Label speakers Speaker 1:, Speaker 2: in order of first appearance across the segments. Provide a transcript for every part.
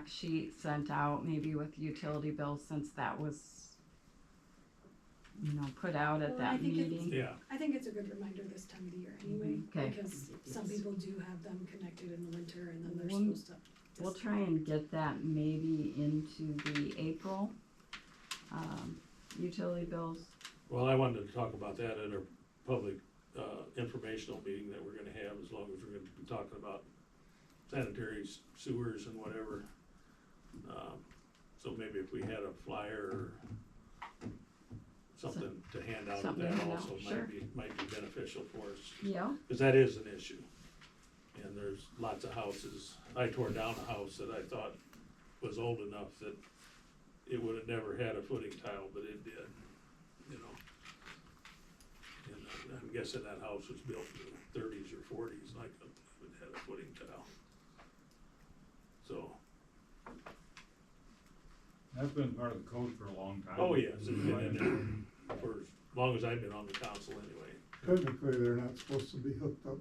Speaker 1: fact sheet sent out, maybe with utility bills, since that was, put out at
Speaker 2: Well, I
Speaker 1: that
Speaker 2: think
Speaker 1: meeting.
Speaker 3: Yeah,
Speaker 2: I think it's a good reminder this time of the year anyway,
Speaker 1: Okay.
Speaker 2: because some people do have them connected in the winter and then they're
Speaker 1: We'll-
Speaker 2: supposed to.
Speaker 1: We'll try and get that maybe into the April, utility bills.
Speaker 3: well, I wanted to talk about that at our public, informational meeting that we're gonna have, as long as we're gonna be talking about sanitary sewers and whatever. So maybe if we had a flyer or something to hand out at
Speaker 1: Something to
Speaker 3: that
Speaker 1: hand out,
Speaker 3: also
Speaker 1: sure.
Speaker 3: might be beneficial for us.
Speaker 1: Yeah.
Speaker 3: Cause that is an issue. And there's lots of houses, I tore down a house that I thought was old enough that it would have never had a footing tile, but it did, you know. And I'm guessing that house was built in the thirties or forties, like it had a footing tile. So,
Speaker 4: That's been part of the code for a long time.
Speaker 3: oh yes, it's been in there for as long as I've been on the council anyway.
Speaker 5: Technically, they're not supposed to be hooked up.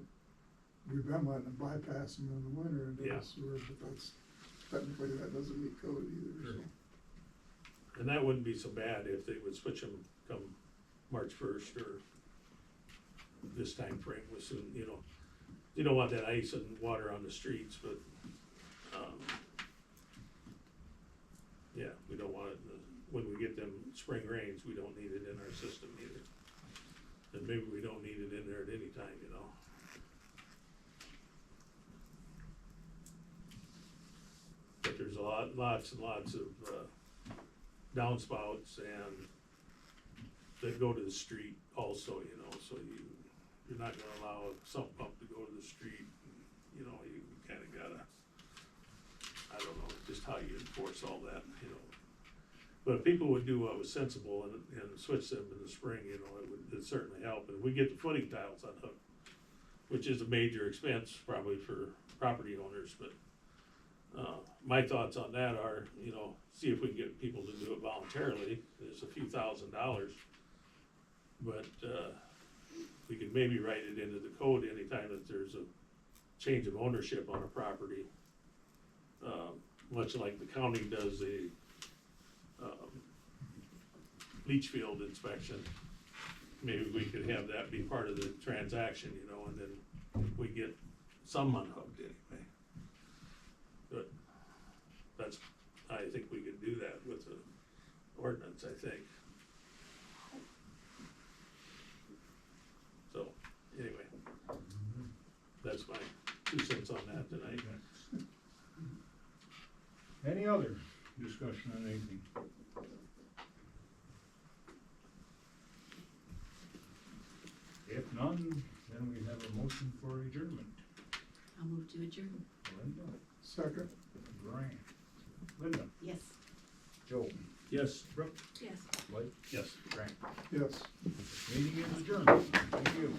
Speaker 5: We've been letting them bypass them in the winter into
Speaker 3: Yeah.
Speaker 5: the sewer, but that's, technically, that doesn't meet code either, so.
Speaker 3: And that wouldn't be so bad if they would switch them come March first or this time frame was soon, you know. You don't want that ice and water on the streets, but, yeah, we don't want it, when we get them spring rains, we don't need it in our system either. And maybe we don't need it in there at any time, you know. But there's lots and lots of, downspouts and that go to the street also, you know, so you're not gonna allow a sump pump to go to the street. You know, you kinda gotta, I don't know, just how you enforce all that, you know. But if people would do what was sensible and switch them in the spring, you know, it'd certainly help. And we get the footing tiles unhooked, which is a major expense probably for property owners, but my thoughts on that are, you know, see if we can get people to do it voluntarily. There's a few $1,000s, but we could maybe write it into the code anytime that there's a change of ownership on a property. Much like the county does a leach field inspection, maybe we could have that be part of the transaction, you know, and then we get some unhooked anyway. But that's, I think we could do that with the ordinance, I think. So, anyway, that's my 2 cents on that tonight.
Speaker 4: Any other discussion on anything? If none, then we have a motion for adjournment.
Speaker 6: I'll move to adjourn.
Speaker 4: Linda,
Speaker 5: Second.
Speaker 4: Brian, Linda,
Speaker 6: Yes.
Speaker 4: Joe,
Speaker 3: Yes.
Speaker 4: Brooke,
Speaker 2: Yes.
Speaker 4: Blake,
Speaker 3: Yes.
Speaker 4: Frank.
Speaker 5: Yes.
Speaker 4: Meeting is adjourned. Thank you.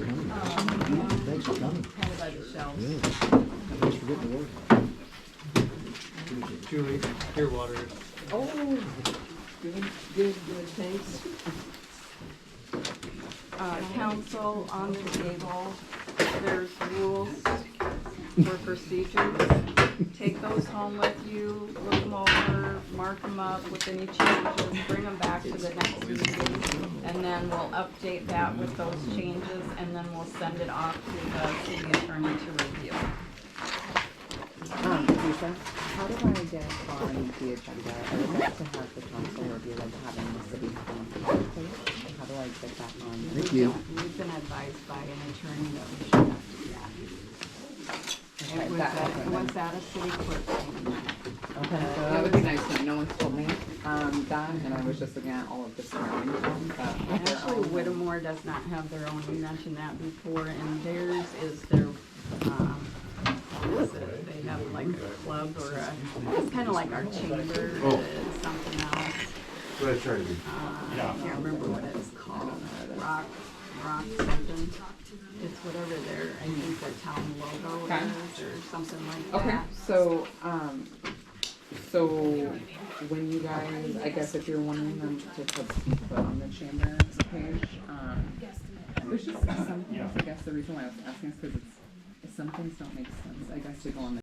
Speaker 7: Thanks for coming.
Speaker 1: Kind of by the shelves.
Speaker 7: Yeah. Thanks for getting to work.
Speaker 8: Julie, your water.
Speaker 6: Oh, good, thanks.
Speaker 1: Council, on the table, there's rules for procedures. Take those home with you, look them over, mark them up with any changes, bring them back to the next meeting, and then we'll update that with those changes, and then we'll send it off to the city attorney to review.
Speaker 9: Lisa, how do I get on the agenda? I would like to have the council review, like having the city council, please. How do I get that on?
Speaker 7: Thank you.
Speaker 1: We've been advised by an attorney that we should have to do that.
Speaker 9: Okay,
Speaker 1: It was
Speaker 9: that
Speaker 1: at,
Speaker 9: happened.
Speaker 1: it was at a city clerk meeting.
Speaker 9: Okay, that would be nice, but no one's told me, that, and I was just looking at all of the surrounding towns that. they're
Speaker 1: Actually,
Speaker 9: all-
Speaker 1: Whittemore does not have their own, we mentioned that before, and theirs is their, what is it? They have like a club or a, it's kinda like our chamber, it's something else. I can't remember what it's called, rock something. It's whatever their, I think their town logo
Speaker 9: Okay.
Speaker 1: is, or something like that.
Speaker 9: Okay, so when you guys, I guess if you're wondering them to be put on the chamber page, there's just some things, I guess the reason why I was asking is because some things don't make sense, I guess, to go on the